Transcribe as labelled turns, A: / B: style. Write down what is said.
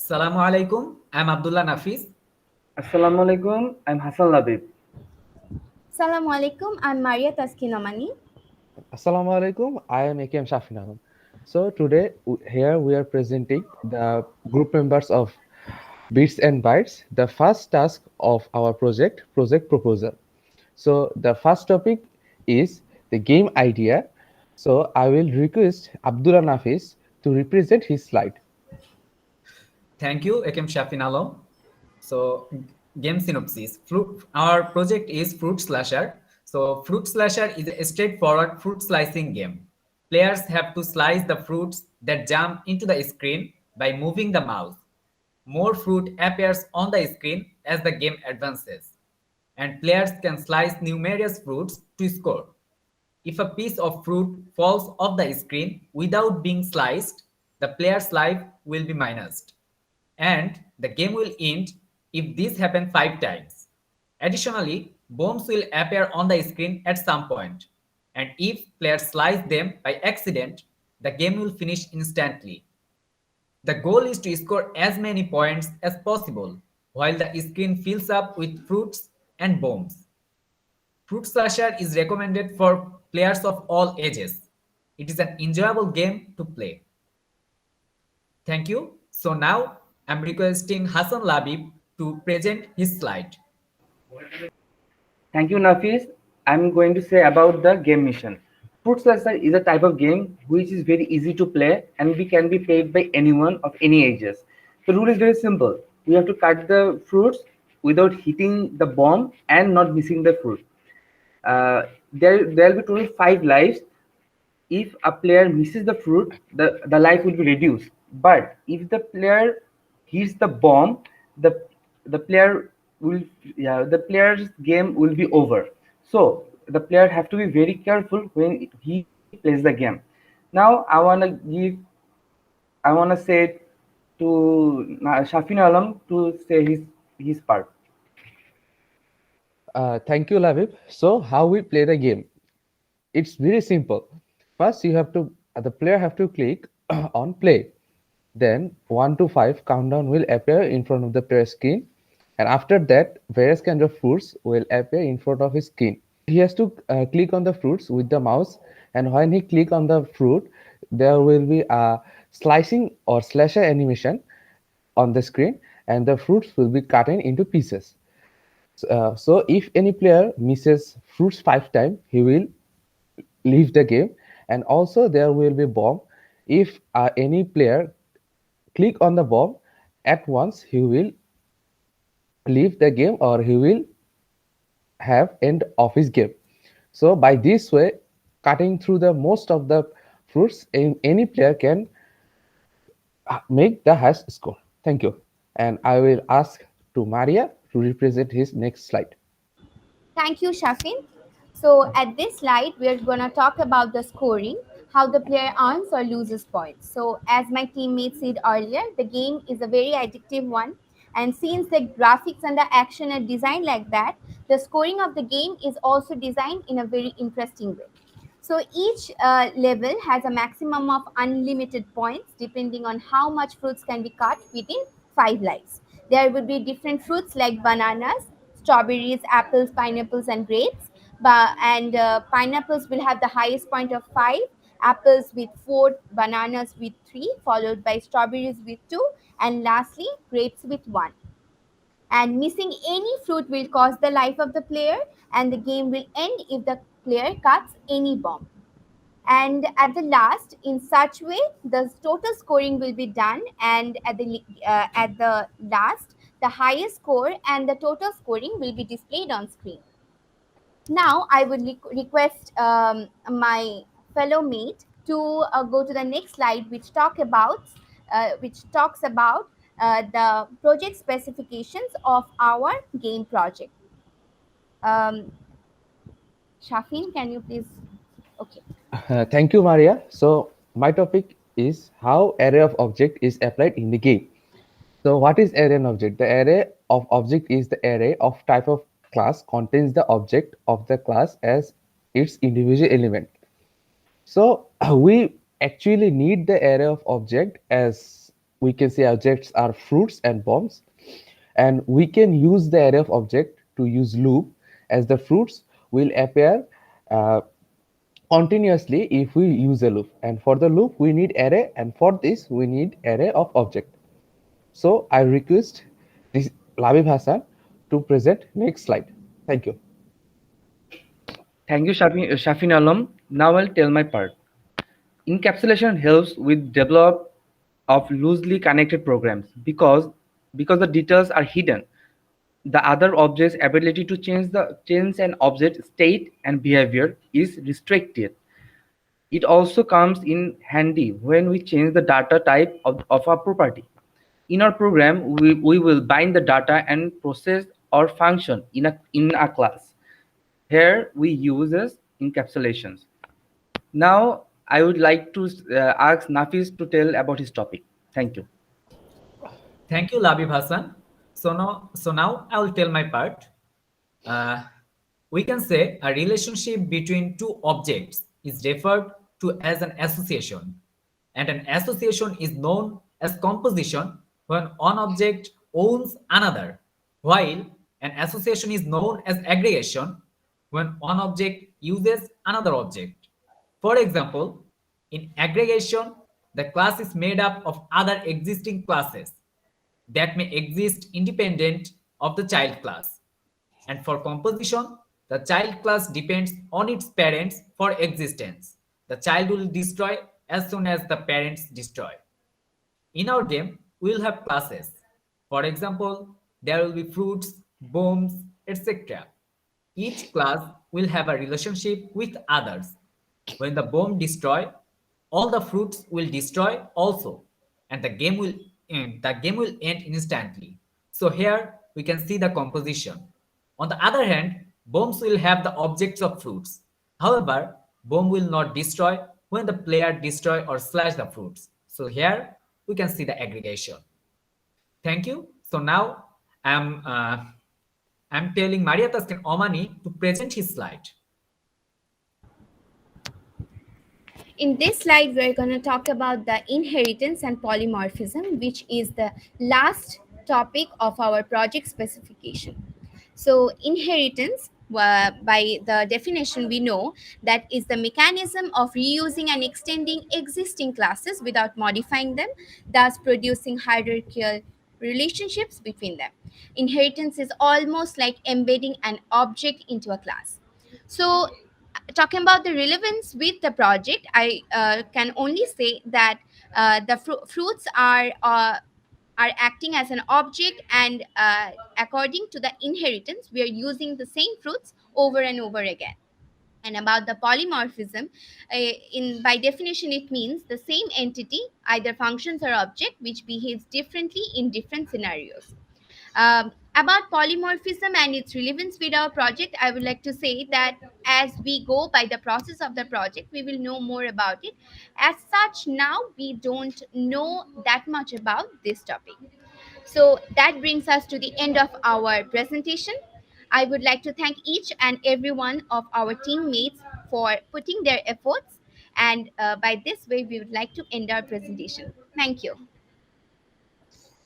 A: Assalamu alaikum. I'm Abdullah Nafis.
B: Assalamu alaikum. I'm Hasan Labib.
C: Assalamu alaikum. I'm Maria Taskin Aumanee.
D: Assalamu alaikum. I am AKM Shafin. So today here we are presenting the group members of Bits and Bytes, the first task of our project proposal. So the first topic is the game idea. So I will request Abdullah Nafis to represent his slide.
A: Thank you, Akem Shafin Alam. So, game synopsis. Our project is Fruit Slasher. So, Fruit Slasher is a straightforward fruit slicing game. Players have to slice the fruits that jump into the screen by moving the mouse. More fruit appears on the screen as the game advances, and players can slice numerous fruits to score. If a piece of fruit falls off the screen without being sliced, the player's life will be minused, and the game will end if this happens 5 times. Additionally, bombs will appear on the screen at some point, and if players slice them by accident, the game will finish instantly. The goal is to score as many points as possible while the screen fills up with fruits and bombs. Fruit Slasher is recommended for players of all ages. It is an enjoyable game to play. Thank you. So now I'm requesting Hasan Labib to present his slide.
B: Thank you, Nafis. I'm going to say about the game mission. Fruit Slicer is a type of game which is very easy to play and we can be played by anyone of any ages. The rule is very simple. We have to cut the fruits without hitting the bomb and not missing the fruit. There will be total 5 lives. If a player misses the fruit, the life will be reduced. But if the player hits the bomb, the the player will the player's game will be over. So the player have to be very careful when he plays the game. Now I wanna say to Shafin Alam to say his part.
D: Thank you, Labib. So how we play the game? It's very simple. First, the player have to click on play. Then 1 to 5 countdown will appear in front of the player screen, and after that, various kinds of fruits will appear in front of his screen. He has to click on the fruits with the mouse, and when he click on the fruit, there will be a slicing or slasher animation on the screen, and the fruits will be cut into pieces. So if any player misses fruits 5 times, he will leave the game, and also there will be bomb. If any player click on the bomb at once, he will leave the game or he will have end of his game. So by this way, cutting through the most of the fruits, any player can make the highest score. Thank you. And I will ask to Maria to represent his next slide.
C: Thank you, Shafin. So at this slide, we're going to talk about the scoring, how the player earns or loses points. So as my teammate said earlier, the game is a very addictive one. And since the graphics and the action are designed like that, the scoring of the game is also designed in a very interesting way. So each level has a maximum of unlimited points depending on how much fruits can be cut within 5 lives. There will be different fruits like bananas, strawberries, apples, pineapples, and grapes. Pineapples will have the highest point of 5, apples with 4, bananas with 3, followed by strawberries with 2, and lastly, grapes with 1. And missing any fruit will cost the life of the player, and the game will end if the player cuts any bomb. And at the last, in such way, the total scoring will be done, and at the last, the highest score and the total scoring will be displayed on screen. Now I would request my fellow mate to go to the next slide, which talks about the project specifications of our game project. um, Shafin, can you please? Okay.
D: Thank you, Maria. So my topic is how array of object is applied in the game. So what is array and object? The array of object is the array of type of class contains the object of the class as its individual element. So we actually need the array of object as we can say objects are fruits and bombs, and we can use the array of object to use loop, as the fruits will appear uh, continuously if we use a loop, and for the loop we need array, and for this we need array of object. So I request this Labib Hasan to present next slide. Thank you.
B: Thank you, Shafin Alam. Now I'll tell my part. Encapsulation helps with develop of loosely connected programs because the details are hidden. The other object's ability to change an object state and behavior is restricted. It also comes in handy when we change the data type of a property. In our program, we will bind the data and process or function in a class. Here we use encapsulations. Now I would like to ask Nafis to tell about his topic. Thank you.
A: Thank you, Labib Hasan. So now I will tell my part. Uh, we can say a relationship between two objects is referred to as an association, and an association is known as composition when one object owns another, while an association is known as aggregation when one object uses another object. For example, in aggregation, the class is made up of other existing classes that may exist independent of the child class. And for composition, the child class depends on its parents for existence. The child will destroy as soon as the parents destroy. In our game, we will have classes. For example, there will be fruits, bombs, etc. Each class will have a relationship with others. When the bomb destroy, all the fruits will destroy also, and the game will end instantly. So here we can see the composition. On the other hand, bombs will have the objects of fruits. However, bomb will not destroy when the player destroy or slash the fruits. So here we can see the aggregation. Thank you. So now I'm telling Maria Taskin Aumanee to present his slide.
C: In this slide, we're going to talk about the inheritance and polymorphism, which is the last topic of our project specification. So, inheritance, by the definition, we know that is the mechanism of reusing and extending existing classes without modifying them, thus producing hierarchical relationships between them. Inheritance is almost like embedding an object into a class. So, talking about the relevance with the project, I can only say that the fruits are acting as an object, and according to the inheritance, we are using the same fruits over and over again. And about the polymorphism, in by definition, it means the same entity, either functions or object, which behaves differently in different scenarios. About polymorphism and its relevance with our project, I would like to say that as we go by the process of the project, we will know more about it. As such, now we don't know that much about this topic. So that brings us to the end of our presentation. I would like to thank each and every one of our teammates for putting their efforts. And by this way, we would like to end our presentation. Thank you.